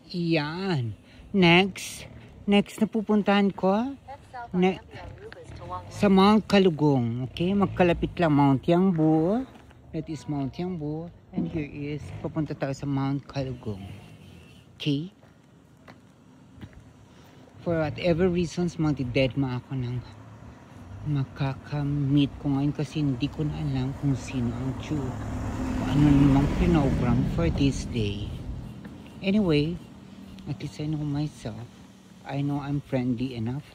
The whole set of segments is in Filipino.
Yan. Next na pupuntahan ko sa Mount Kalugong. Okay, magkalapit lang Mount Yangbo. That is Mount Yangbo. And here is, papunta tayo sa Mount Kalugong. Okay? For whatever reasons, magdi-deadma ako ng makakamit ko ngayon kasi hindi ko na alam kung sino ang Jew. Ano namang program for this day. Anyway, at least I know myself. I know I'm friendly enough.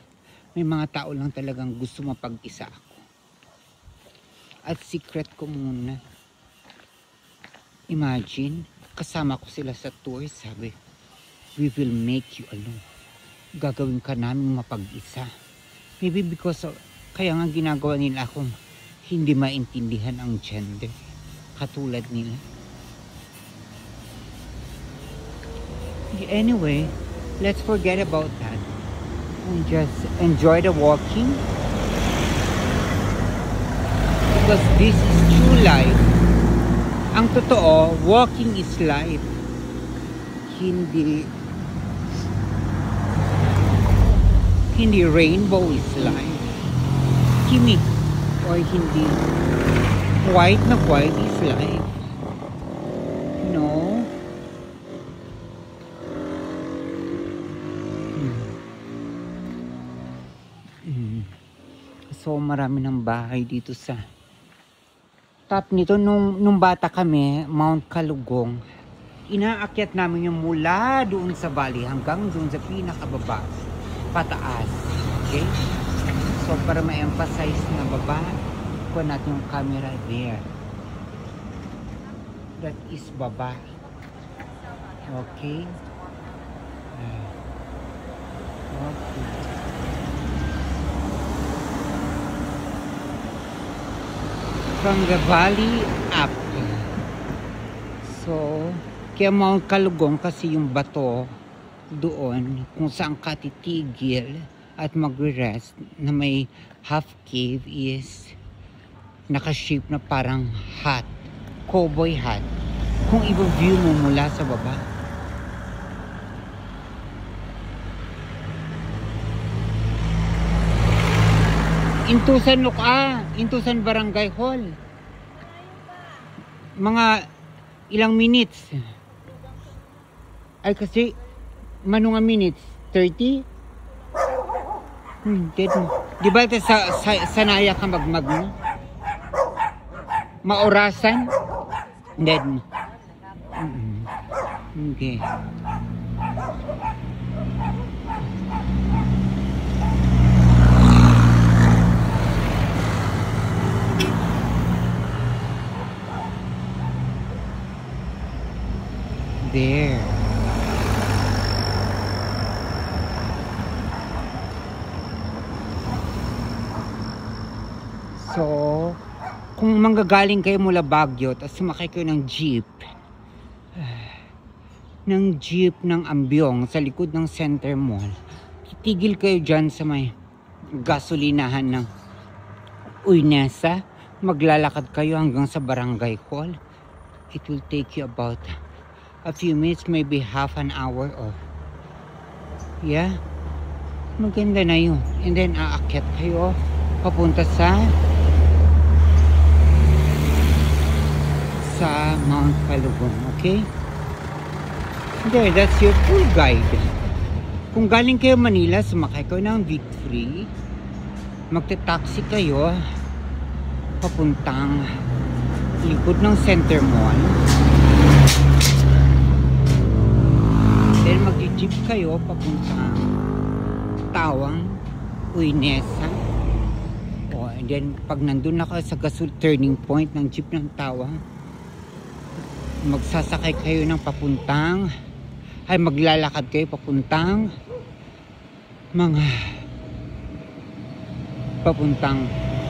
May mga tao lang talagang gusto mapag-isa ako. At secret ko muna. Imagine, kasama ko sila sa tour, sabi, we will make you alone. Gagawin ka namin mapag-isa. Maybe because of, kaya nga ginagawa nila akong hindi maintindihan ang gender. Katulad nila. Anyway, let's forget about that. And just enjoy the walking. Because this is true life. Ang totoo, walking is life. Hindi rainbow is life. Kimi or hindi white na white is life. No? So marami ng bahay dito sa top nito. Nung bata kami, Mount Kalugong, inaakyat namin yung mula doon sa valley hanggang doon sa pinakababa, pataas. Okay? So para ma-emphasize na baba, kuha natin yung camera there. That is baba. Okay? Okay. From the valley up. So, kaya Mount Kalugong kasi yung bato doon kung saan ka titigil at magre-rest na may half cave is naka-shape na parang hat, cowboy hat. Kung i-view mo mula sa baba. Intusan Barangay Hall. Mga ilang minutes. Ay kasi, manunga minutes? 30? Di ba sanaya ka magmag mo? Maorasan? Dead mo. Okay. There. So, kung manggagaling kayo mula Baguio, tapos sumakay kayo ng jeep ng Ambyong sa likod ng Center Mall, titigil kayo dyan sa may gasolinahan ng Uynesa, maglalakad kayo hanggang sa Barangay Hall. It will take you about a few minutes, maybe half an hour or yeah, maganda na yun. And then aakyat kayo papunta sa Mount Kalugong. Okay, there, that's your tour guide. Kung galing kayo Manila, sumakay kayo ng Victory, magta-taxi kayo papuntang likod ng Center Mall. Then mag-jeep kayo papuntang Tawang, Uynesa. And then pag nandun na kayo sa turning point ng jeep ng Tawang, magsasakay kayo ng maglalakad kayo papuntang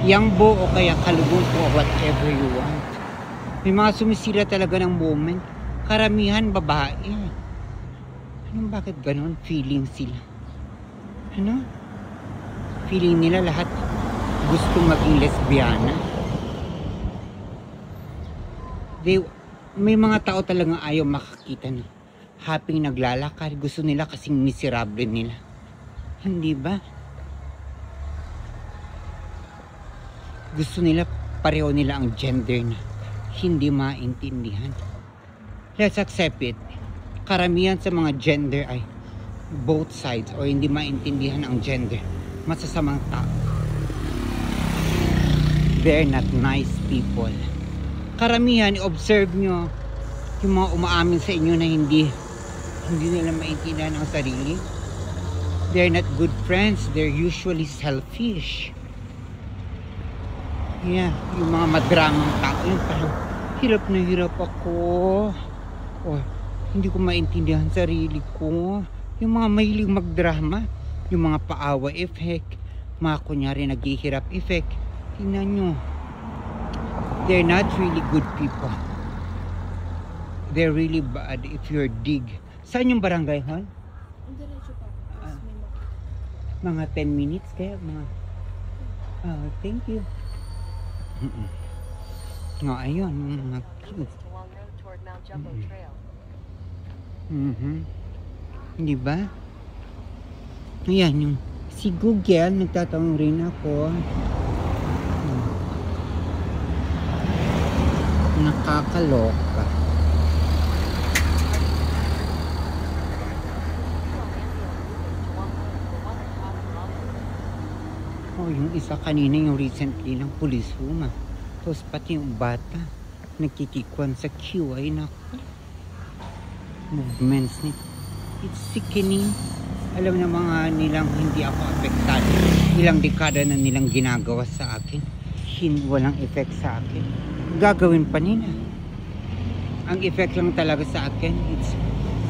Yangbo o kaya Kalugong o whatever you want. May mga sumisira talaga ng moment. Karamihan babae. Bakit ganon? Feeling sila. Feeling nila lahat gusto maging lesbiana. May mga tao talagang ayaw makakita na happy naglalakad. Gusto nila kasing miserable nila. Hindi ba? Gusto nila pareho nila ang gender na hindi maintindihan. Let's accept it. Karamihan sa mga gender ay both sides o hindi maintindihan ang gender. Masasamang tao. They're not nice people. Karamihan, observe nyo yung mga umaamin sa inyo na hindi nila maintindihan ang sarili. They're not good friends. They're usually selfish. Yeah, yung mga madramang tao, yung parang hirap na hirap ako. O hindi ko maintindihan sarili ko. Yung mga mahilig magdrama, yung mga paawa effect, mga kunyari naghihirap effect. Tingnan nyo. They're not really good people. They're really bad if you're dig. Saan yung barangay hall? Diretso pa. Mga 10 minutes kaya mga... thank you. Nga, ayun, mga cute. Di ba? Ayan, yung si Google, nagtatanong rin ako. Nakakaloka. Oh, yung isa kanina yung recently ng police huma. Tapos pati yung bata nagkikikuan sa queue ay naku. Movements ni. It's sickening. Alam na mga nilang hindi ako apektado. Ilang dekada na nilang ginagawa sa akin. Walang effect sa akin. Gagawin pa nila. Ang effect lang talaga sa akin, it's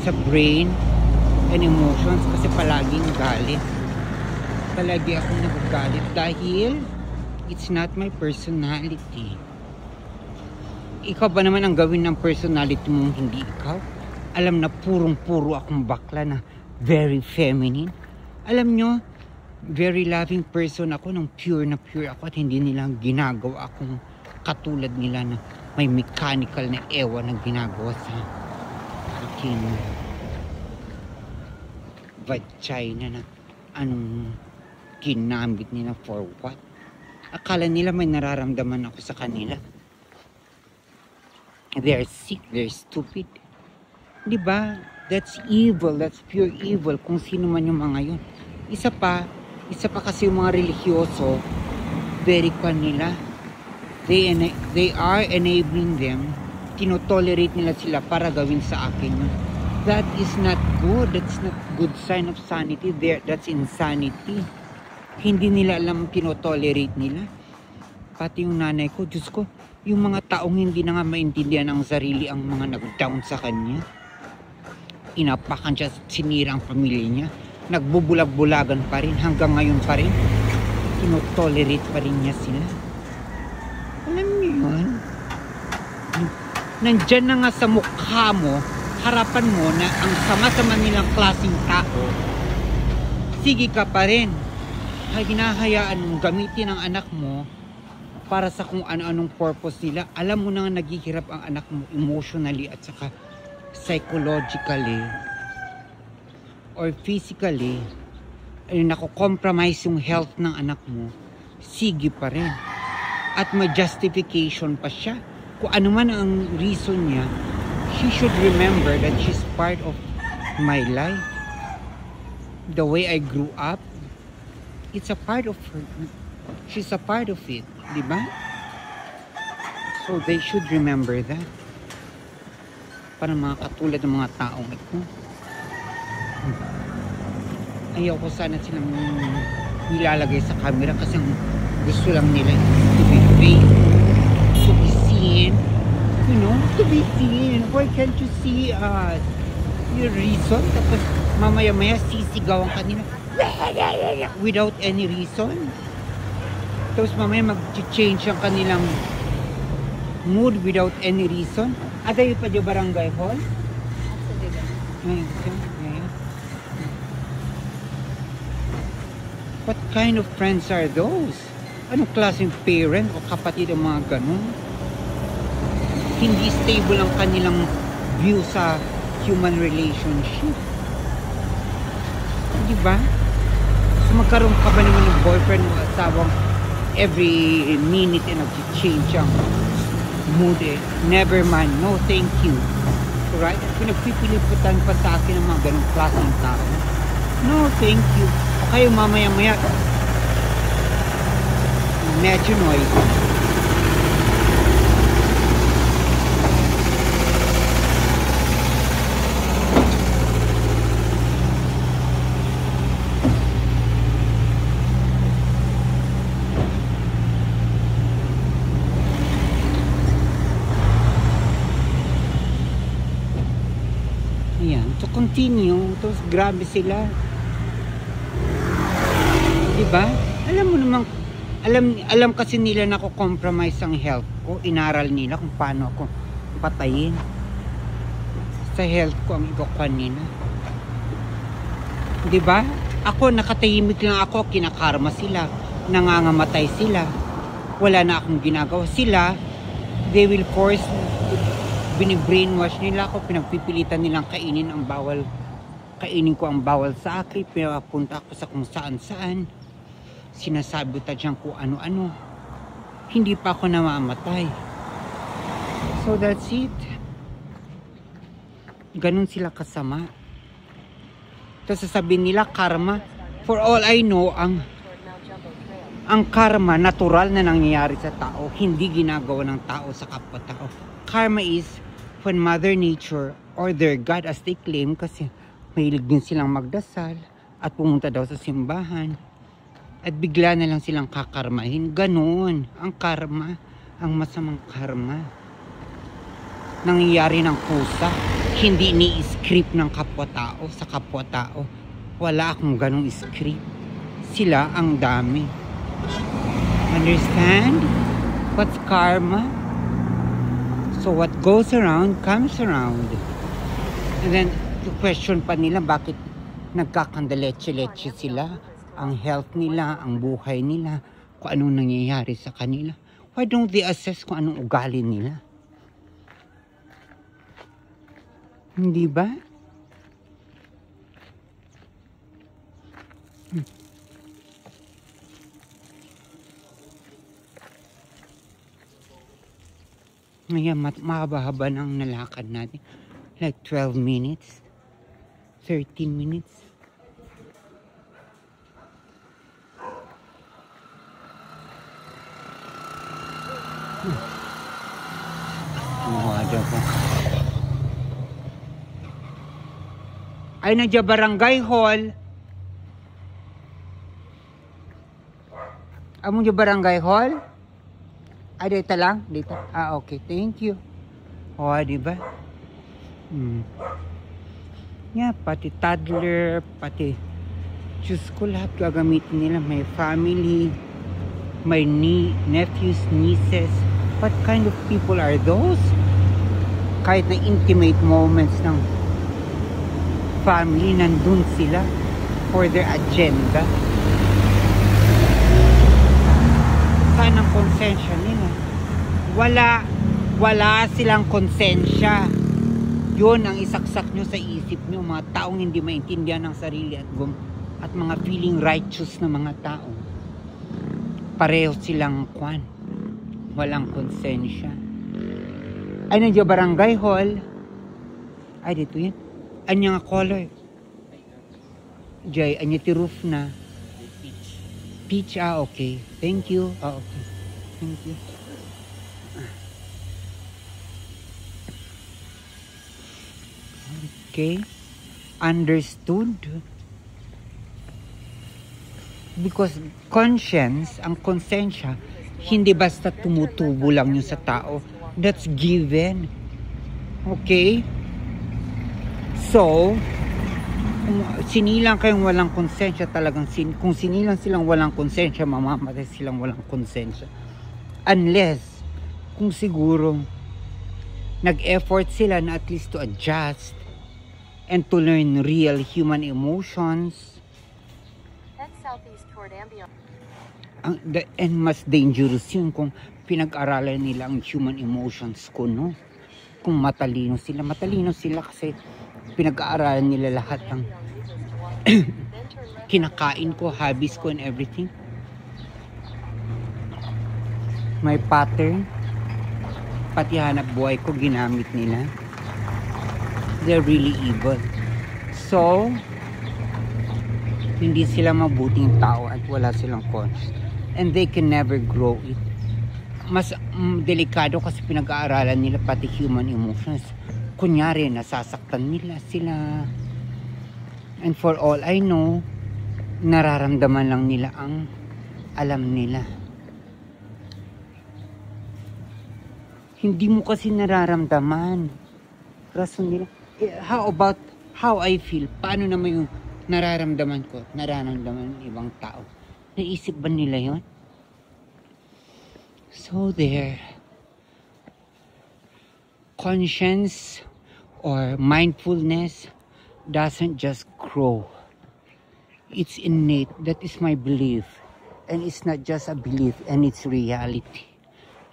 sa brain and emotions kasi palaging galit. Palagi ako nagagalit dahil it's not my personality. Ikaw ba naman ang gawin ng personality mong hindi ikaw? Alam na purong-puro akong bakla na very feminine. Alam nyo, very loving person ako, nang pure na pure ako at hindi nila ginagawa akong katulad nila na may mechanical na ewan na ginagawa sa aking vagina na anong ginamit nila for what? Akala nila may nararamdaman ako sa kanila. They're sick, they're stupid. Diba? That's evil, that's pure evil kung sino man yung mga yun. Isa pa kasi yung mga religyoso, very kwan nila. They are enabling them, tinotolerate nila sila para gawin sa akin yun. That is not good, that's not good sign of sanity. That's insanity. Hindi nila alam tinotolerate nila. Pati yung nanay ko, Diyos ko, yung mga taong hindi na nga maintindihan ang sarili ang mga nag-down sa kanya. Inapakan siya, sinira ang pamilya niya. Nagbubulag-bulagan pa rin, hanggang ngayon pa rin. Tinotolerate pa rin niya sila. Alam niyo yun? Nandyan na nga sa mukha mo, harapan mo na ang sama-sama nilang klaseng tao. Sige ka pa rin. Hinahayaan mong gamitin ang anak mo para sa kung ano-anong purpose nila. Alam mo na nga naghihirap ang anak mo emotionally at saka psychologically or physically. Ay nako-compromise yung health ng anak mo. Sige pa rin. At may justification pa siya. Kung ano man ang reason niya, she should remember that she's part of my life. The way I grew up, it's a part of her. She's a part of it. Diba? So they should remember that. Para mga katulad ng mga taong ito. Ayaw ko sana silang nilalagay sa camera kasi gusto lang nila to be fake, to be seen, you know, to be seen. Why can't you see your reason? Tapos mamaya-maya sisigawan kanila without any reason. Tapos mamaya mag-change ang kanilang mood without any reason. At ayun pa yung barangay hall? What kind of friends are those? Anong klaseng parent o kapatid ang mga ganun? Hindi stable ang kanilang view sa human relationship. Di ba? So magkaroon ka ba naman ng boyfriend o asawang every minute na nag-change ang mood eh? Never mind. No, thank you. Right? Pinagpipiliputan pa sa akin ng mga ganong klaseng tao. No, thank you. O kayo mamaya-maya medyo noisy. Ayan, to continue, tapos grabe sila. Diba? Alam mo namang, alam kasi nila na ko compromise ang health ko. Inaral nila kung paano ako patayin. Sa health ko ang ikukuha nila. Diba? Ako, nakatahimik lang ako, kinakarma sila. Nangangamatay sila. Wala na akong ginagawa. Sila, they will force, binibrainwash nila ako, pinagpipilitan nilang kainin ang bawal. Kainin ko ang bawal sa akin, pinapunta ako sa kung saan-saan. Sinasabi ta dyan kung ano-ano. Hindi pa ako namamatay. So that's it. Ganun sila kasama. Tapos sasabihin nila karma. For all I know, ang karma, natural na nangyayari sa tao. Hindi ginagawa ng tao sa kapwa-tao. Karma is when Mother Nature or their God as they claim, kasi mahilig din silang magdasal at pumunta daw sa simbahan. At bigla na lang silang kakarmahin. Ganoon ang karma, ang masamang karma. Nangyayari ng pusa. Hindi ni-script ng kapwa-tao sa kapwa-tao. Wala akong ganong script. Sila ang dami. Understand? What's karma? So what goes around, comes around. And then, question pa nila bakit nagkakandaleche-leche sila. Ang health nila, ang buhay nila, kung anong nangyayari sa kanila. Why don't they assess kung anong ugali nila? Hindi ba? Ngayon, mahaba-haba ng nalakad natin. Like 12 minutes, 13 minutes. Ada pa. Ay, nandiyan barangay hall. Amo yung barangay hall? Ay, dito lang? Dito? Ah, okay. Thank you. O, diba? Yeah, pati toddler, pati Diyos ko, lahat gagamitin nila. May family, may nephews, nieces. What kind of people are those? Kahit na intimate moments ng family, nandun sila for their agenda. Saan ang konsensya nila? Wala silang konsensya. Yun ang isaksak nyo sa isip nyo, mga taong hindi maintindihan ng sarili at mga feeling righteous na mga tao. Pareho silang walang konsensya. Ay, nandiyo barangay hall. Ay, dito yan. Anya nga color. Jay, anya ti roof na. Peach, okay. Thank you. Okay. Thank you. Okay. Understood. Because conscience, ang konsensya, hindi basta tumutubo lang yun sa tao. That's given. Okay? So, kung sinilang kayong walang konsensya, talagang kung sinilang silang walang konsensya, mamamatay silang walang konsensya. Unless, kung siguro, nag-effort sila na at least to adjust and to learn real human emotions. That's southeast toward Ambion. And mas dangerous yun kung pinag-aralan nila ang human emotions ko, no? Kung matalino sila kasi Pinag-aaralan nila lahat ng kinakain ko, hobbies ko, and everything. My pattern, pati hanap buhay ko, ginamit nila. They're really evil. So, hindi sila mabuting tao at wala silang conscience. And they can never grow it. Mas delikado kasi pinag-aaralan nila pati human emotions. Kunyari, nasasaktan nila sila. And for all I know, nararamdaman lang nila ang alam nila. Hindi mo kasi nararamdaman. Rason nila. How about how I feel? Paano naman yung nararamdaman ko? Nararamdaman ng ibang tao. Naisip ba nila yon? So their conscience or mindfulness doesn't just grow. It's innate. That is my belief. And it's not just a belief, and it's reality.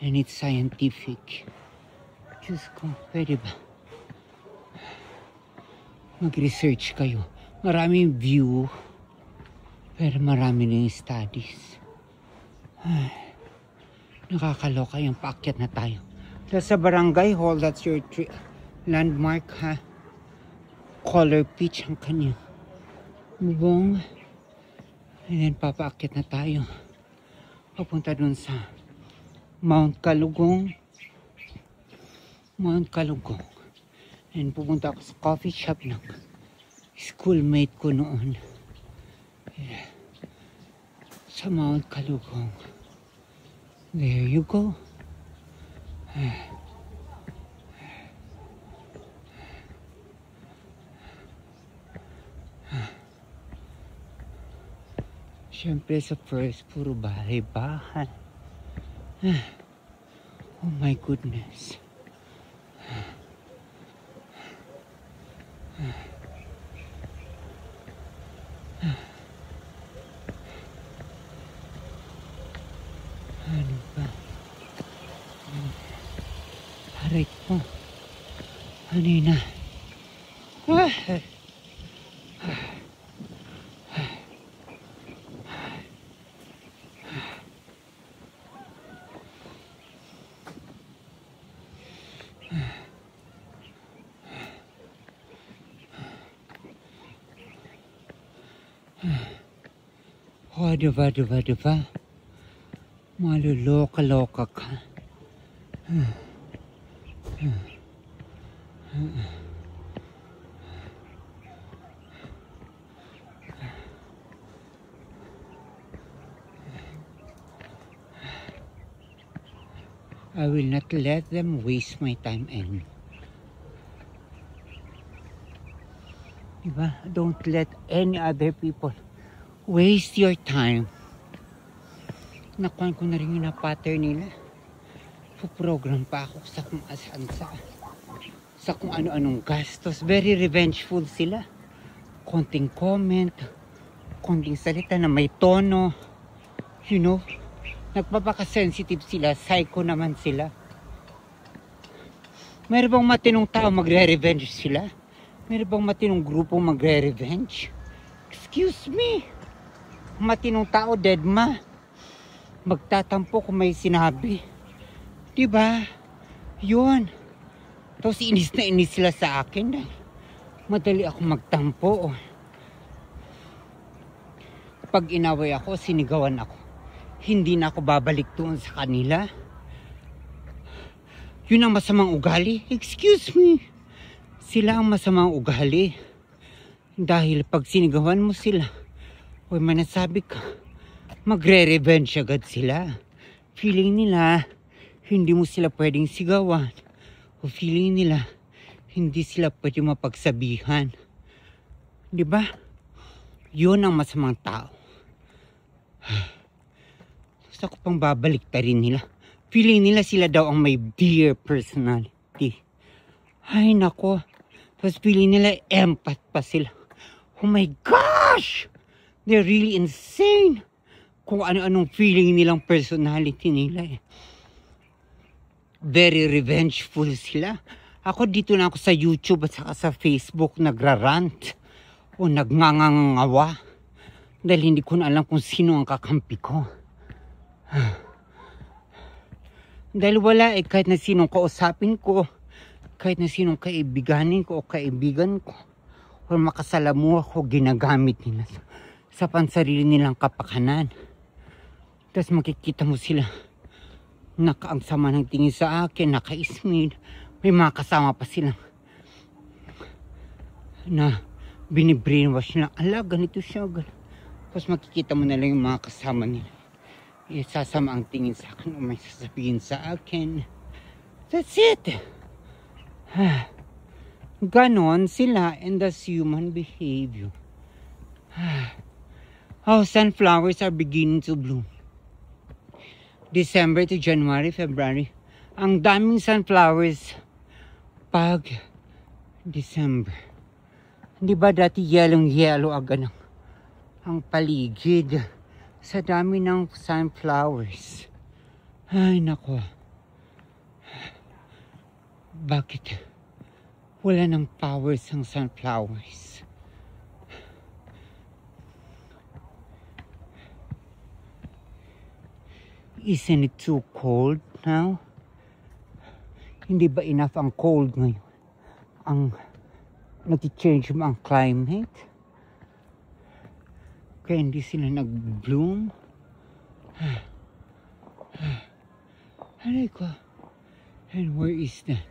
And it's scientific. Diyos ko, pwede ba? Mag-research kayo. Maraming view, pero marami na yung studies. Ay, nakakaloka yung paakyat na tayo. Sa barangay hall, that's your landmark, ha? Color peach ang kanya. Bubong. And then papaakyat na tayo. Papunta dun sa Mount Kalugong. Mount Kalugong. And pupunta ako sa coffee shop ng schoolmate ko noon. Yeah. Sa Mount Kalugong. There you go. Siyempre sa first, puro bahay-bahay. Oh my goodness. Ano ba? Aray ko. Ano yun na? Oh, diba? Maluloka-loka ka. I will not let them waste my time and diba? Don't let any other people waste your time. Nakuha ko na rin yung na-pattern nila. Puprogram pa ako sa kung asan sa kung ano-anong gastos. Very revengeful sila. Konting comment, konting salita na may tono. You know, nagpapaka-sensitive sila. Psycho naman sila. Meron bang matinong tao magre-revenge sila? Meron bang matinong grupo magre-revenge? Excuse me. Matinong tao, dead ma. Magtatampo kung may sinabi. Diba? Yun. Tapos inis na inis sila sa akin. Madali ako magtampo. Pag inaway ako, sinigawan ako. Hindi na ako babalik doon sa kanila. Yun ang masamang ugali. Excuse me. Sila ang masamang ugali. Dahil pag sinigawan mo sila, o may nasabi ka, magre-revenge agad sila. Feeling nila, hindi mo sila pwedeng sigawan. O feeling nila, hindi sila pwedeng mapagsabihan. Diba? Yun ang masamang tao. Gusto ko pang babalik ta rin nila. Feeling nila sila daw ang may dear personality. Ay nako. Tapos feeling nila empath pa sila. Oh my gosh! They're really insane. Kung ano-anong feeling nilang personality nila eh. Very revengeful sila. Ako dito na ako sa YouTube at saka sa Facebook nagrarant o nagngangangawa dahil hindi ko na alam kung sino ang kakampi ko. Dahil wala kahit na sinong kausapin ko, kahit na sinong kaibiganin ko o kaibigan ko o makasalamuha ko, ginagamit nila sa pansarili nilang kapakanan. Tapos makikita mo sila ang sama ng tingin sa akin, naka-smile, may mga kasama pa sila na binibrainwash na, ala, ganito siya, ganito. Tapos makikita mo na lang yung mga kasama nila. Sasama ang tingin sa akin o may sasabihin sa akin. That's it. Ganon sila, and that's human behavior. Oh, sunflowers are beginning to bloom. December to January, February. Ang daming sunflowers pag December. Di ba dati yellow agad ang paligid sa dami ng sunflowers. Ay, nako. Bakit wala ng powers ang sunflowers? Isn't it too cold now? Hindi ba enough ang cold ngayon? Ang nag-change mo ang climate? Kaya hindi sila nag-bloom. Aray ko. And where is that?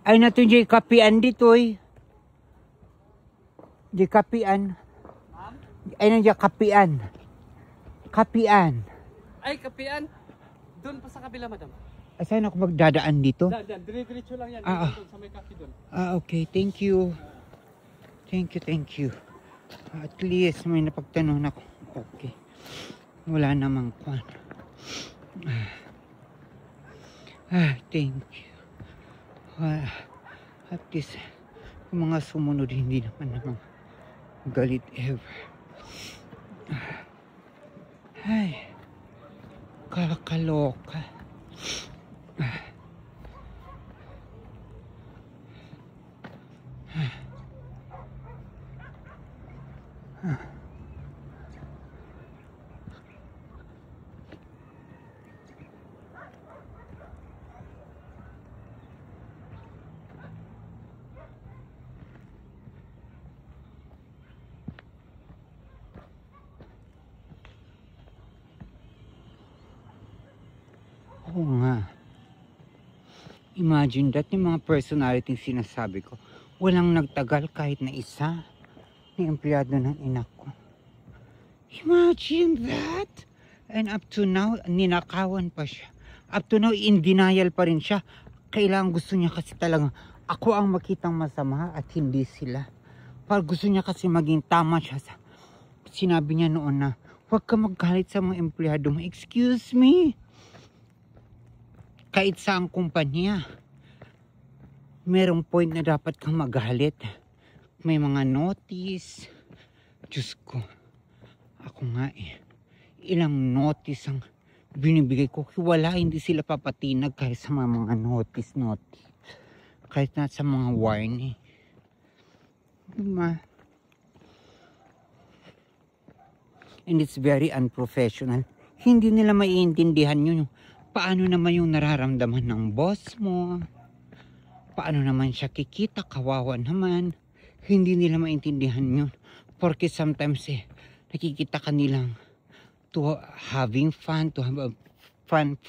Ay natin di kapian dito eh. Di kapian. Ay na di kapian. Kapian. Ay, kapian. Doon pa sa kabila, madam. Ay, saan ako magdadaan dito? Dire-diretso lang yan. Doon sa may kapi doon. Okay. Thank you. Thank you. At least may napagtanong ako. Okay. Wala namang kwan. Thank you. At least yung mga sumunod hindi naman galit ever. Ay, kakaloka. Oo nga. Imagine that yung mga personality sinasabi ko, walang nagtagal kahit na isa na empleyado ng inak ko. Imagine that! And up to now, ninakawan pa siya. Up to now, in denial pa rin siya. Kailangan gusto niya kasi talaga, ako ang makitang masama at hindi sila. Para gusto niya kasi maging tama siya sa sinabi niya noon na, huwag ka maggalit sa mga empleyado mo. Excuse me? Kahit saang kumpanya, merong point na dapat kang magalit. May mga notice. Diyos ko, ako nga ilang notice ang binibigay ko. Wala, hindi sila papatinag kahit sa mga notice. Kahit na sa mga warning. Diba? And it's very unprofessional. Hindi nila maiintindihan yun. Paano naman yung nararamdaman ng boss mo? Paano naman siya kikita? Kawawa naman. Hindi nila maintindihan yun. Porque sometimes nakikita ka nilang to having fun, to have a fun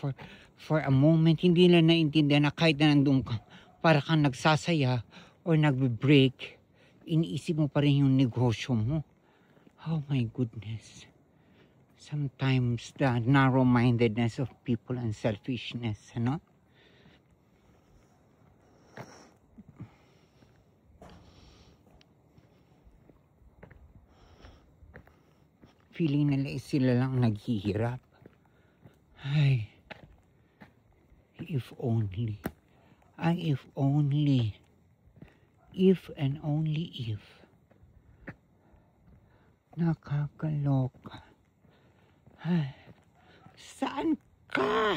for a moment. Hindi nila naintindihan na kahit na nandun ka, para kang nagsasaya or nagbe-break, iniisip mo pa rin yung negosyo mo. Oh my goodness. Sometimes the narrow-mindedness of people and selfishness, ano? Feeling nila sila lang naghihirap. Ay, if only. Ay, if only. If and only if. Nakakaloka. Ay, saan ka?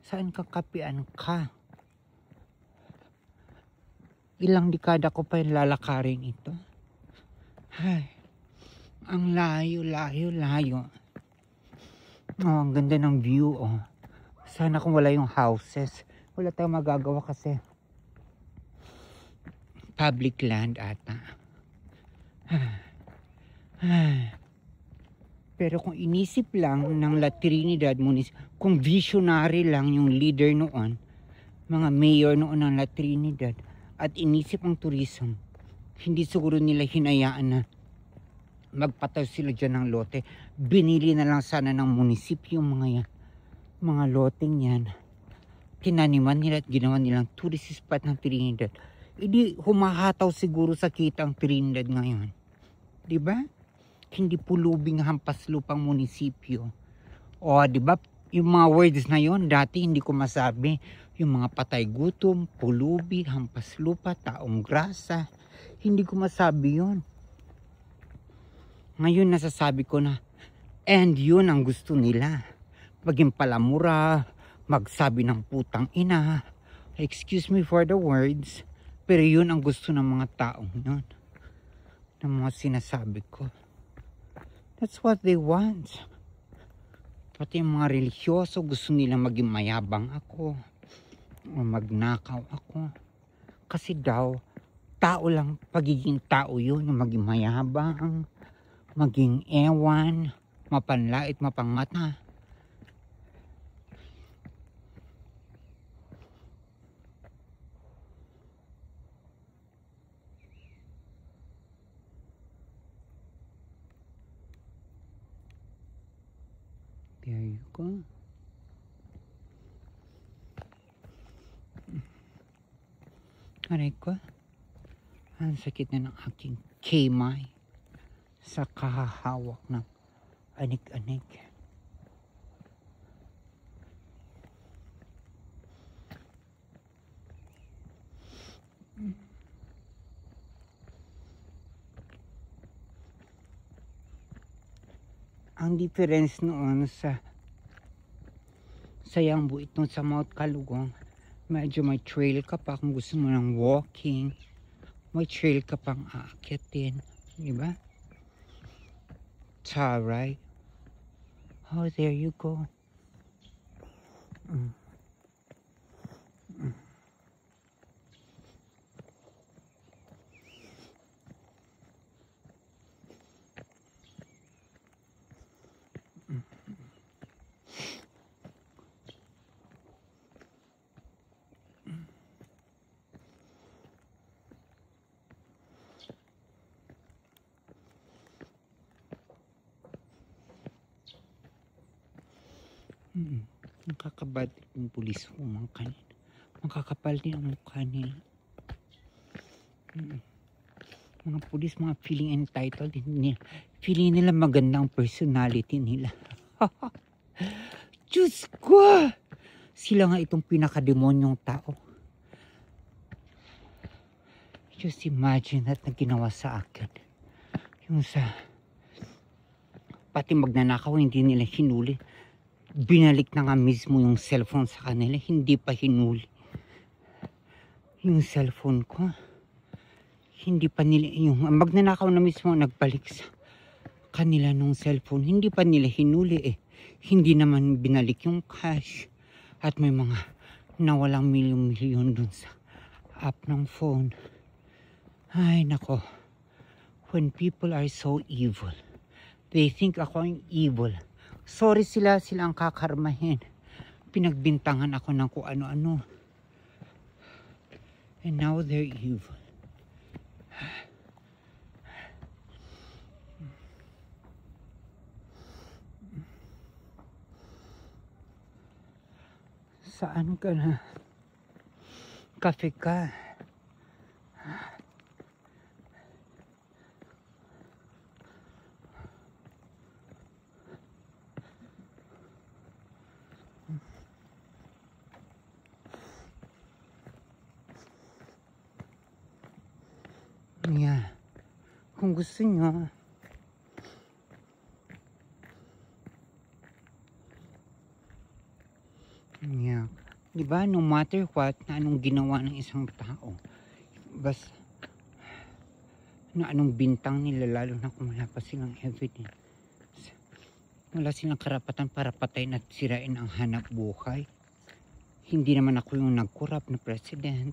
Saan ka kapian ka? Ilang dekada ko pa yung lalakarin ito. Ay, ang layo. Oh, ang ganda ng view, oh. Sana kung wala yung houses. Wala tayong magagawa kasi public land ata. Pero kung inisip lang ng La Trinidad kung visionary lang yung leader noon, mga mayor noon ng La Trinidad, at inisip ang tourism, hindi siguro nila hinayaan na magpataw sila dyan ng lote. Binili na lang sana ng munisipyo mga loteng yan. Tinaniman nila at ginawa nilang tourist spot ng Trinidad. Hindi humahataw siguro sa kita ang Trinidad ngayon. Diba? Hindi pulubing hampas lupang munisipyo. O, diba? Yung mga words na yon dati hindi ko masabi. Yung mga patay gutom, pulubi, hampas lupa, taong grasa. Hindi ko masabi yon. Ngayon nasasabi ko na, and yun ang gusto nila. Maging palamura, magsabi ng putang ina. Excuse me for the words. Pero yun ang gusto ng mga taong yun. Ng mga sinasabi ko. That's what they want. Pati yung mga religyoso gusto nila maging mayabang ako. O magnakaw ako. Kasi daw, tao lang, pagiging tao yun. Yung maging mayabang, maging ewan, mapanlait, mapangmata. There you go. Aray ko. Ang sakit na ng aking kamay sa kahahawak ng anik-anik. Ang difference noon sa Yangbu itong sa Mount Kalugong, medyo may trail ka pa kung gusto mo ng walking. May trail ka pang aakyatin. Diba? Taray. Oh, there you go. Nakakabad yung pulis humangkan. Makakapal din ang mukha nila. Mga pulis, mga feeling entitled. Feeling nila maganda ang personality nila. Diyos ko! Sila nga itong pinakademonyong tao. Just imagine that na ginawa sa akin. Yung sa pati magnanakaw, hindi nila hinuli. Binalik na nga mismo yung cellphone sa kanila, hindi pa hinuli. Yung cellphone ko, hindi pa nila, yung magnanakaw na mismo nagbalik sa kanila nung cellphone, hindi pa nila hinuli eh. Hindi naman binalik yung cash. At may mga nawalang milyon-milyon dun sa app ng phone. Ay nako, when people are so evil, they think ako ang evil. Sorry sila ang kakarmahin. Pinagbintangan ako ng kung ano-ano. And now they're evil. Saan ka na? Kafe ka. Yeah. Kung gusto nyo, yeah. Diba, no matter what, na anong ginawa ng isang tao, basta, na anong bintang nila, lalo na kung wala pa silang evidence, wala silang karapatan para patayin at sirain ang hanap buhay. Hindi naman ako yung nag-corrupt na president,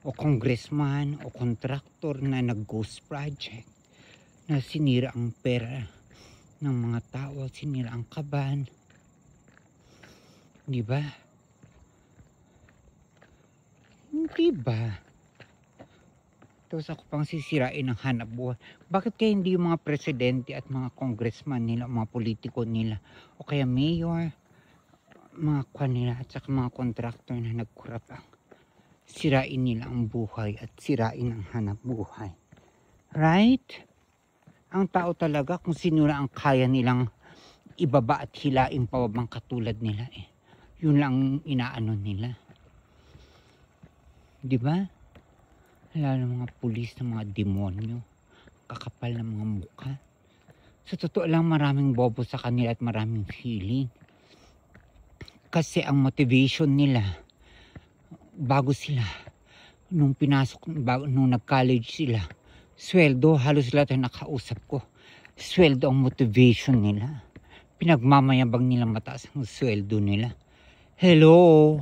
o congressman, o contractor na nag-ghost project, na sinira ang pera ng mga tao, sinira ang kaban. Diba? Hindi ba? Tapos ako pang sisirain ang hanap buhay. Bakit kaya hindi yung mga presidente at mga congressman nila, mga politiko nila, o kaya mayor, mga kwan nila, at saka mga contractor na nagkurap ang sirain nila ang buhay at sirain ang hanap buhay. Right? Ang tao talaga, kung sino na ang kaya nilang ibaba at hilain pababang katulad nila, yun lang inaano nila. Diba? Lalo mga pulis na mga demonyo, kakapal na mga mukha. Sa totoo lang, maraming bobo sa kanila at maraming feeling. Kasi ang motivation nila, bago sila, nung nag-college sila, sweldo, halos lahat ang nakausap ko, sweldo ang motivation nila. Pinagmamayabang nila mataas ang sweldo nila. Hello,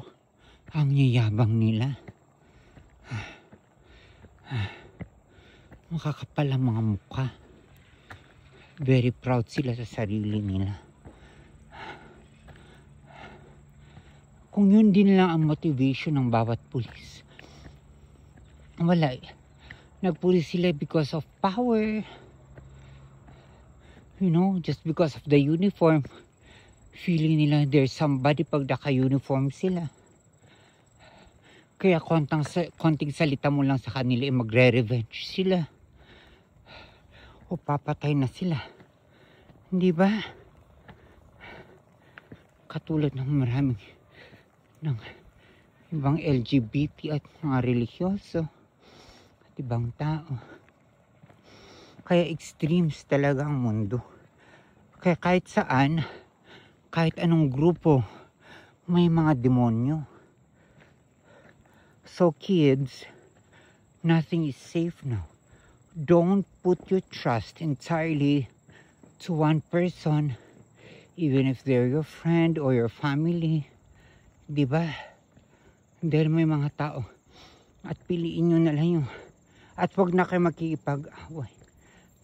ang yayabang nila. Makakapal ang mga mukha. Very proud sila sa sarili nila. Kung yun din lang ang motivation ng bawat pulis, wala. Nagpulis sila because of power. You know, just because of the uniform. Feeling nila there's somebody pag naka-uniform sila. Kaya konting salita mo lang sa kanila, magre-revenge sila. O papatay na sila. Hindi ba? Katulad ng maraming ng ibang LGBT at mga religyoso at ibang tao. Kaya extremes talaga ang mundo. Kaya kahit saan, kahit anong grupo, may mga demonyo. So kids, nothing is safe now. Don't put your trust entirely to one person, even if they're your friend or your family. Diba? Dahil may mga tao. At piliin nyo na lang yung. At wag na kayo makikipag-away.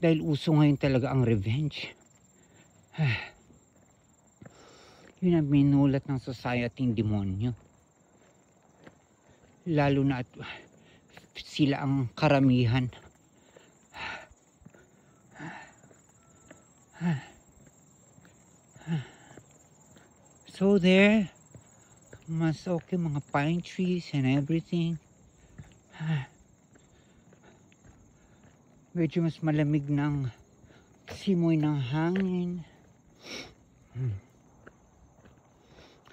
Dahil uso ngayon talaga ang revenge. Yun ang minulat ng society ng demonyo. Lalo na at sila ang karamihan. So there, mas okay mga pine trees and everything. Medyo mas malamig ng simoy ng hangin.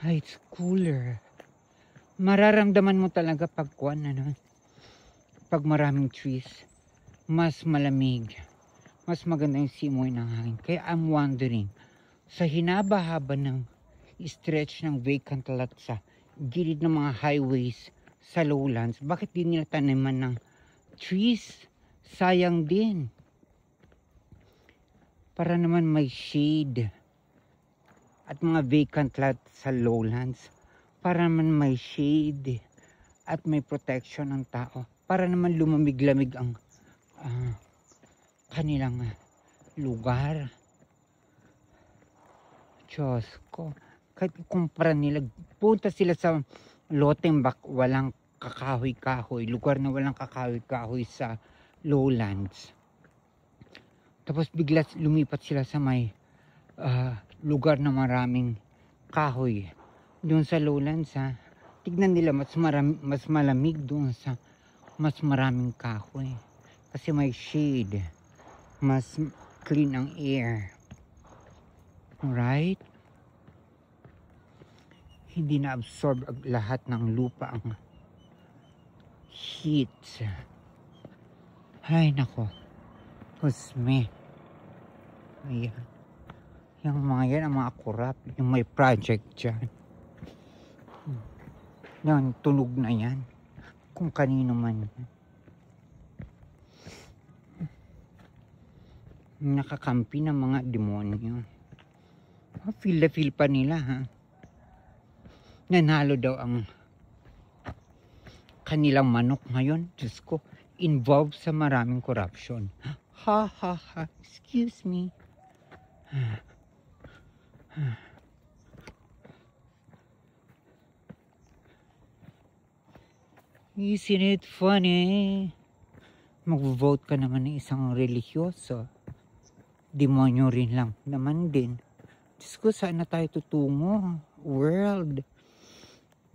It's cooler. Mararamdaman mo talaga pag pag maraming trees, mas malamig. Mas maganda yung simoy ng hangin. Kaya I'm wondering, sa hinaba-haba ng stretch ng vacant lot sa gilid ng mga highways sa lowlands, bakit di nila taniman ng trees? Sayang din. Para naman may shade. At mga vacant lot sa lowlands, para naman may shade at may protection ng tao. Para naman lumamig-lamig ang kanilang lugar. Diyos ko. Kahit ikumpara nila, punta sila sa loteng walang kakahoy-kahoy. Lugar na walang kakahoy-kahoy sa lowlands. Tapos bigla lumipat sila sa may lugar na maraming kahoy. Doon sa lowlands, tignan nila mas malamig doon sa mas maraming kahoy. Kasi may shade. Mas clean ang air. Right? Hindi na-absorb lahat ng lupa ang heat. Ay, nako. Husme. Ayan. Yung mga yan, ang mga kurap. Yung may project dyan. Yan, tunog na yan. Kung kanino man yan. Nakakampi ng mga demonyo. Feel na feel pa nila, ha? Nanalo daw ang kanilang manok ngayon. Diyos ko, involved sa maraming corruption. Ha, ha, ha. Excuse me. Isn't it funny? Mag-vote ka naman ng isang religyoso. Demonyo rin lang naman din. Diyos ko, saan na tayo tutungo? World.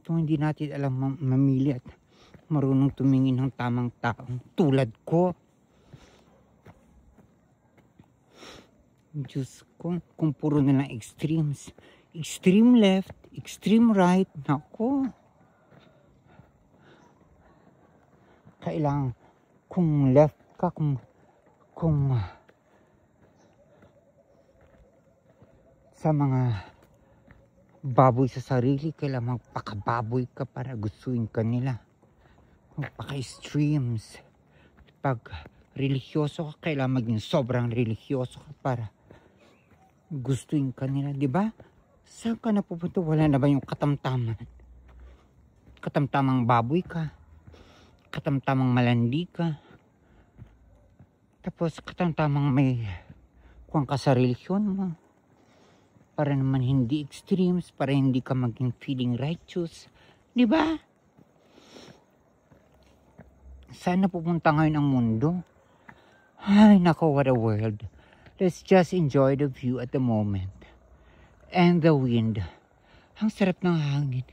Kung hindi natin alam mamili at marunong tumingin ng tamang taong tulad ko. Diyos ko, kung puro na lang extremes. Extreme left, extreme right. Nako. Kailangan, kung left ka, kung sa mga baboy sa sarili, kailangan magpakababoy ka para gustuin ka nila. Magpaka-extremes. Pag religyoso ka, kailangan maging sobrang religyoso ka para gustuin ka nila. Diba? Saan ka napupunta? Wala na ba yung katamtaman? Katamtamang baboy ka. Katamtamang malandi ka. Tapos katamtamang may kuwang ka sa religiyon mo. Para naman hindi extremes, para hindi ka maging feeling righteous. Di ba? Saan napupunta ngayon ang mundo? Ay, nako, what a world. Let's just enjoy the view at the moment. And the wind. Ang sarap ng hangin.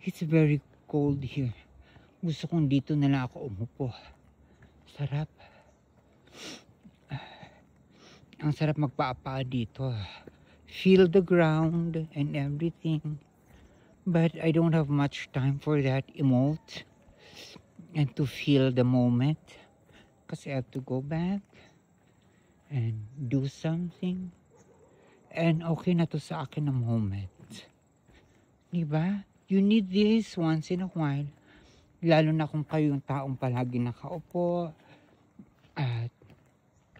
It's very cold here. Gusto kong dito na lang ako umupo. Sarap. Ang sarap magpaapa dito. Feel the ground and everything. But I don't have much time for that emote and to feel the moment. Kasi I have to go back and do something. And okay na to sa akin na moment. Diba? You need this once in a while. Lalo na kung kayo yung taong palagi nakaupo at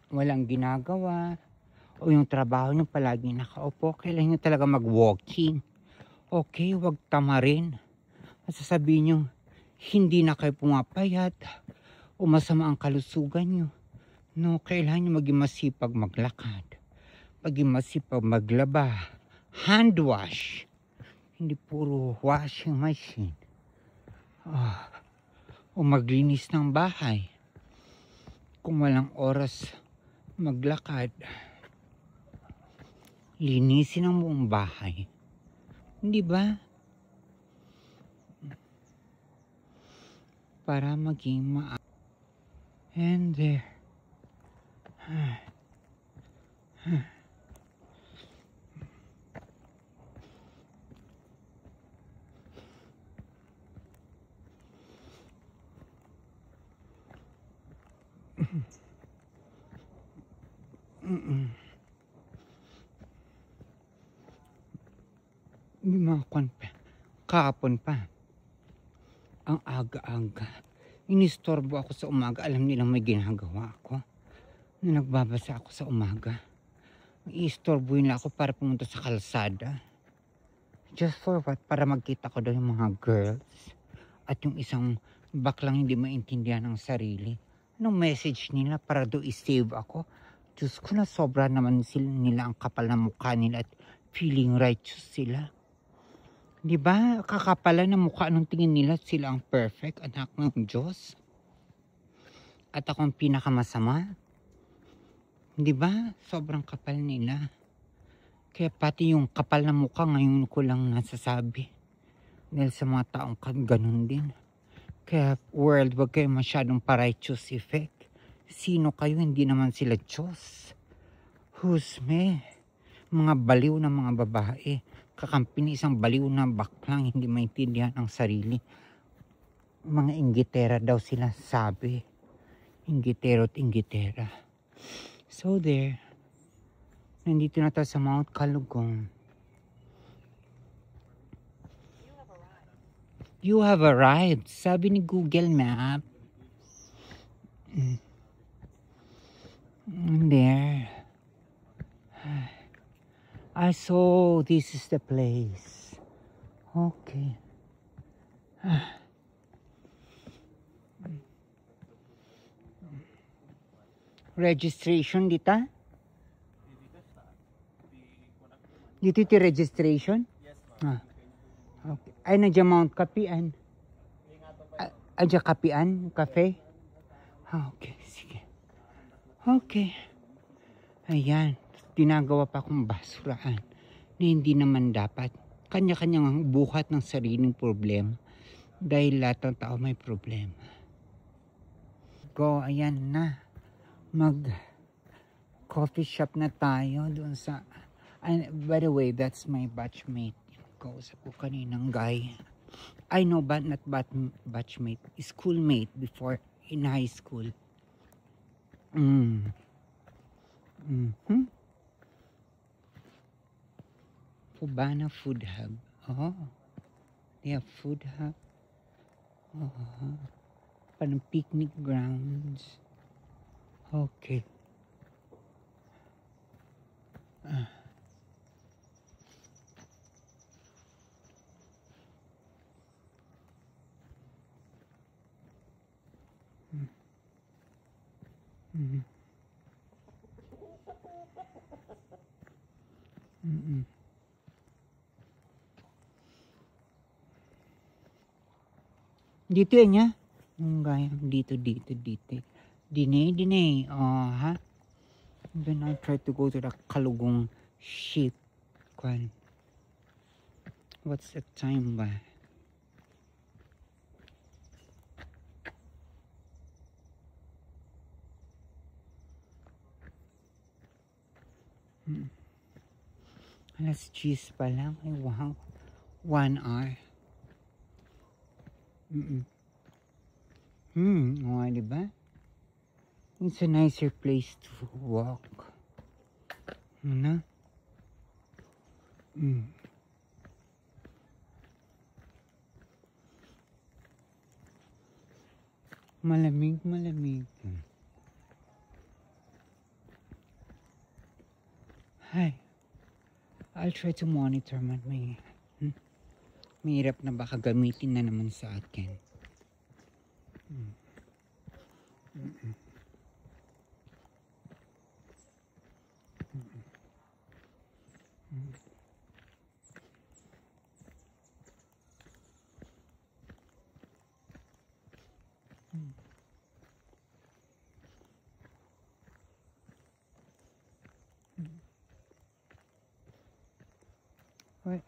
walang ginagawa. O yung trabaho nyo palagi nakaupo, kailangan nyo talaga mag-walking. Okay, wag tamarin. At sasabihin nyo, hindi na kayo pumapayat o masama ang kalusugan nyo. No, kailangan nyo maging masipag maglakad. Maging masipag maglaba. Hand wash. Hindi puro washing machine. O maglinis ng bahay. Kung walang oras maglakad, linisin ang buong bahay. Hindi ba? Para maging And there. May mga kahapon pa. Ang aga-aga. Inistorbo ako sa umaga. Alam nilang may ginagawa ako. Na nagbabasa ako sa umaga. Iistorbo nila ako para pumunta sa kalsada. Just for what? Para magkita ko daw yung mga girls. At yung isang baklang hindi maintindihan ng sarili. Anong message nila para daw i-save ako? Diyos ko, na sobra naman nila ang kapal na mukha nila at feeling righteous sila. Diba? Kakapalan ng mukha nung tingin nila sila ang perfect anak ng Diyos. At ako ang pinakamasama. Diba? Sobrang kapal nila. Kaya pati yung kapal na mukha ngayon ko lang nasasabi. Dahil sa mga taong ganun din. Kaya world, wag kayo masyadong pa-righteous effect. Sino kayo? Hindi naman sila Diyos. Husme. Mga baliw na mga babae. Kakampi ni isang baliw na baklang hindi maintindihan ang sarili. Mga inggitera daw sila sabi. Inggitero at Inggitera. So there, nandito na tayo sa Mount Kalugong. You have arrived, sabi ni Google Map. And there. I saw this is the place. Okay. Registration dita? Dito iti registration? Yes, ma'am. Okay. Ay, nandiyan Mount Kapian. Andiyan Kapian? Cafe? Okay, sige. Okay. Ayan. Tinagawa pa akong basuraan na hindi naman dapat. Kanya-kanyang buhat ng sariling problema. Dahil lahat ng tao may problema. Go, ayan na. Mag-coffee shop na tayo doon sa... And by the way, that's my batchmate. Kausap ko kaninang guy. I know, but not batchmate. Schoolmate before in high school. Fubana Food Hub. Oh, they have food hub. Parang picnic grounds. Okay. Dito yan niya. Gaya, dito. Dine. Oh, ha? Then I try to go to the Kalugong ship. Kwan. What's the time ba? Alas 10 pa lang. Ay, wow. 1 hour. Oh, diba? It's a nicer place to walk. Ano? Malamig. Hi. I'll try to monitor man may mahirap na baka gamitin na naman sa akin.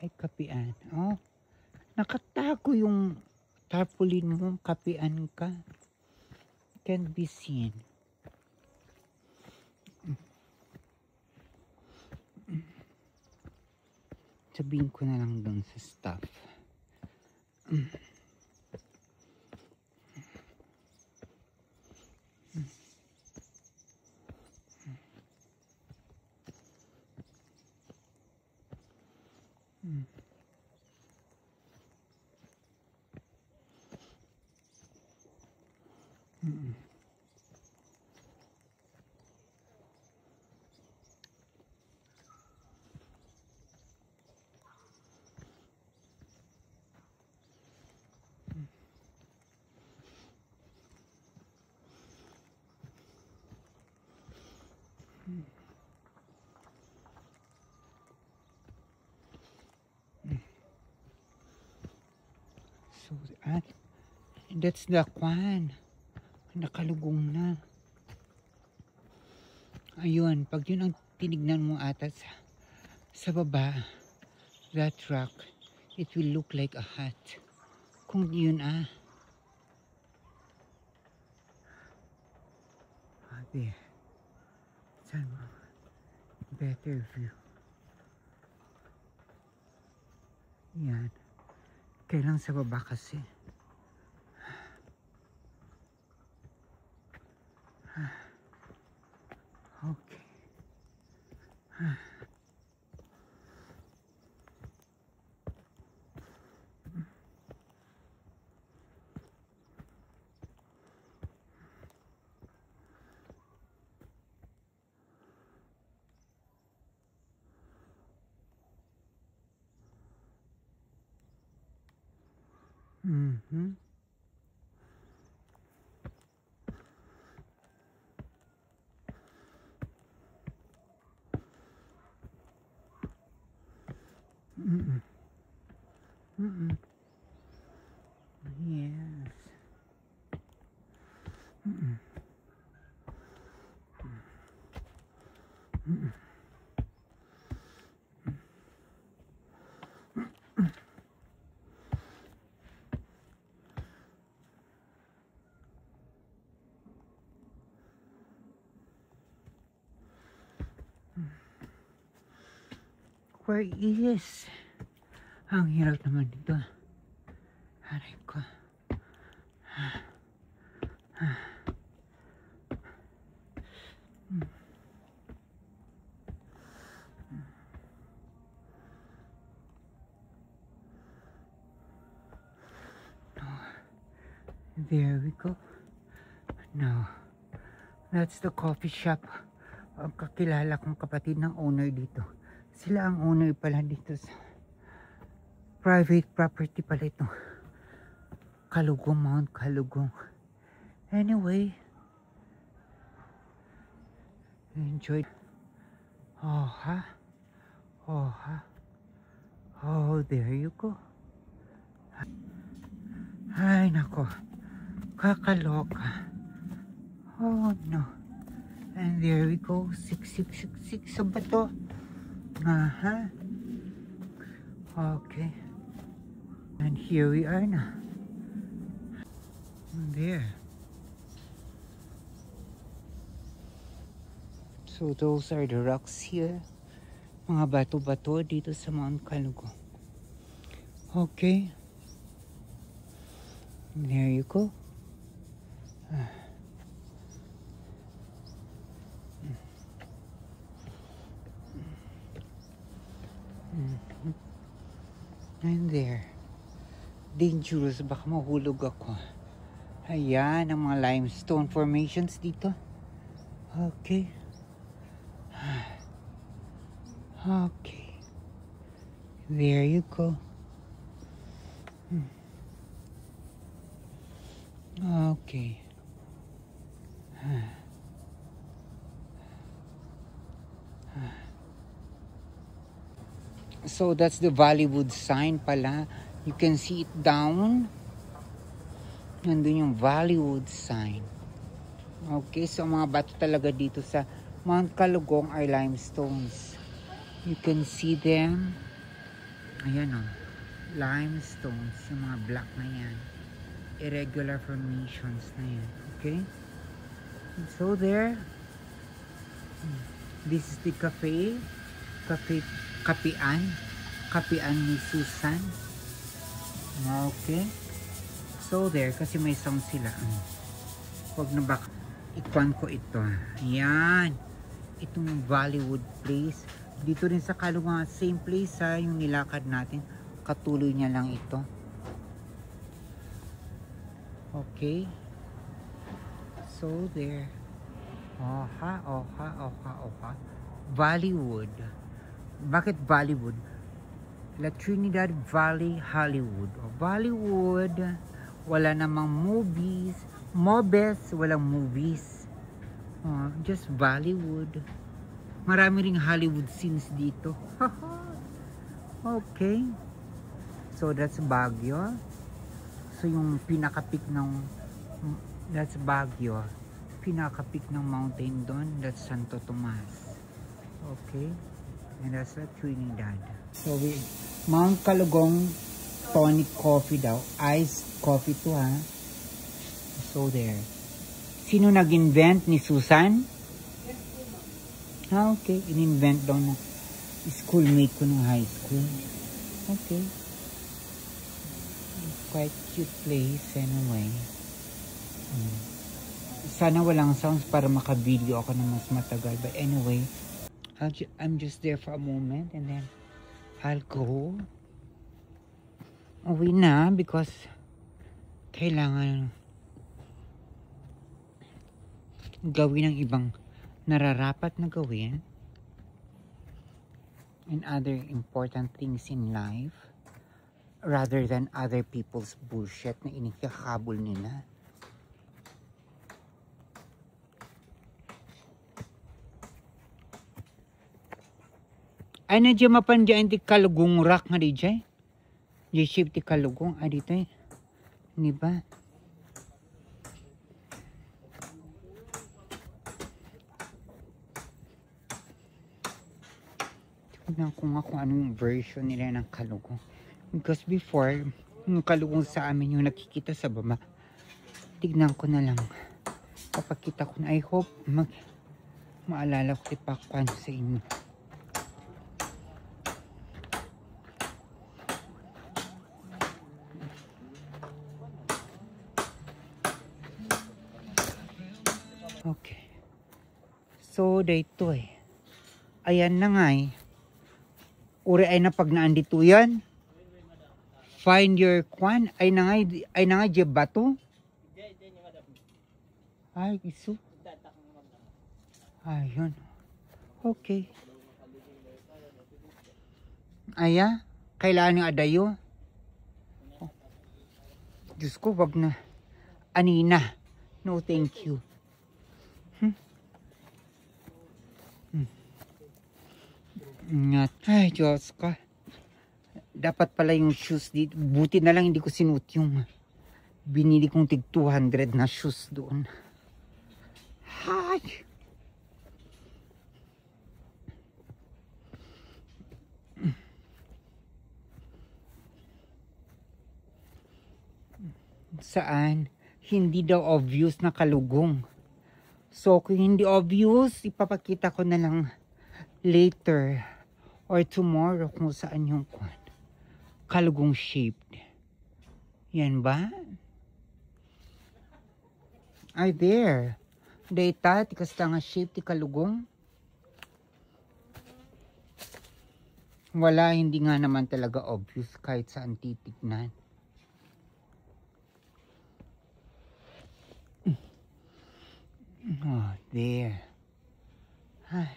Ay, kapian. Oh, nakatago yung tarpaulin mo. Kapian ka. Can't be seen. Sabihin ko na lang doon sa staff. So, that's the kwan. Nakalugong na. Ayun, pag yun ang tinignan mo ata sa baba, that rock, it will look like a hut. Kung yun there. Saan mo? Better view. Yan. Kailang sa baba kasi. Mm-hmm. Mm-mm. Mm-mm. Yes. Mm-mm. Mm-mm. Where is? Ang hirap naman dito. Aray ko. There we go. No. That's the coffee shop. Ang kakilala kong kapatid ng owner dito. Sila ang owner pala dito sa private property pala ito. Kalugong, Mount Kalugong. Anyway. Enjoy. Oh, ha? Oh, ha? Oh, there you go. Ay, nako. Kakaloka. Oh, no. And there we go. 6666 sa bato. Aha. Okay. And here we are na. There. So those are the rocks here. Mga bato-bato dito sa Mount Kalugong. Okay. There you go. And there. Dangerous. Baka mahulog ako. Ayan ang mga limestone formations dito. Okay. Okay. There you go. Okay. So that's the Bollywood sign pala. You can see it down. Nandun yung Bollywood sign. Okay, so mga bato talaga dito sa Mount Kalugong are limestones. You can see them. Ayan o. Limestones. Yung mga black na yan. Irregular formations na yan. Okay? So there. This is the cafe. Kapian ni Susan. Okay. So there, kasi may sound sila. Huwag na baka ikuan ko ito. Ayan. Itong Bollywood place. Dito rin sa Kalugong, same place ha, yung nilakad natin. Katuloy niya lang ito. Okay. So there. Oha. Bollywood. Bakit Bollywood? La Trinidad Valley, Hollywood. Bollywood, wala namang movies. Mobes, walang movies. Just Bollywood. Marami ring Hollywood scenes dito. Okay. So that's Baguio. So yung pinaka-peak ng that's Baguio. Pinaka-peak ng mountain doon, that's Santo Tomas. Okay. And that's the Trinidad. So we Mount Kalugong tonic coffee daw. Iced coffee to ha. So there. Sino nag-invent ni Susan? Okay. In-invent daw na schoolmate ko ng high school. Okay. Quite cute place anyway. Sana walang sounds para maka-video ako na mas matagal. But anyway, I'm just there for a moment and then I'll go. Uwi na because kailangan gawin ang ibang nararapat na gawin and other important things in life. rather than other people's bullshit na inikakabol nila. Ay na dyan mapandyan di kalugong rak nga di dyan. Di ship di kalugong. Ay dito eh. Di ba? Tignan ko nga kung anong version nila ng kalugong. Because before, yung kalugong sa amin yung nakikita sa baba. Tignan ko na lang. Papakita ko na. I hope maalala ko ipakpan sa inyo. Okay. So, dito eh. Ayan na nga eh. Uri ay na pag naandito yan. Find your kwan. Ay na nga je bato. Ay, iso. Ayun. Okay. Aya. Kailangan yung adayo. Oh. Diyos ko, wag na. Anina. No, thank you. Ingat. Ay, Diyos ko. Dapat pala yung shoes dito. Buti na lang hindi ko sinuot yung binili kong tig 200 na shoes doon. Ay! Saan? Hindi daw obvious na kalugong. So, kung hindi obvious, ipapakita ko na lang later or tomorrow kung saan yung kalugong shaped. Yan ba? Ay, there. Data, tikasta nga shape ti kalugong. Wala, hindi nga naman talaga obvious kahit saan titignan. Oh, there. Ay.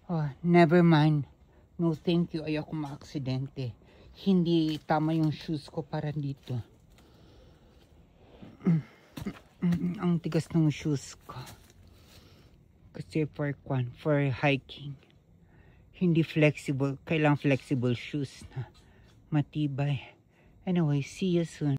Oh, never mind. No, thank you. Ayoko ma-aksidente. Hindi tama yung shoes ko para dito. Ang tigas ng shoes ko. Kasi for hiking. Hindi flexible. Kailangan flexible shoes na matibay. Anyway, see you soon.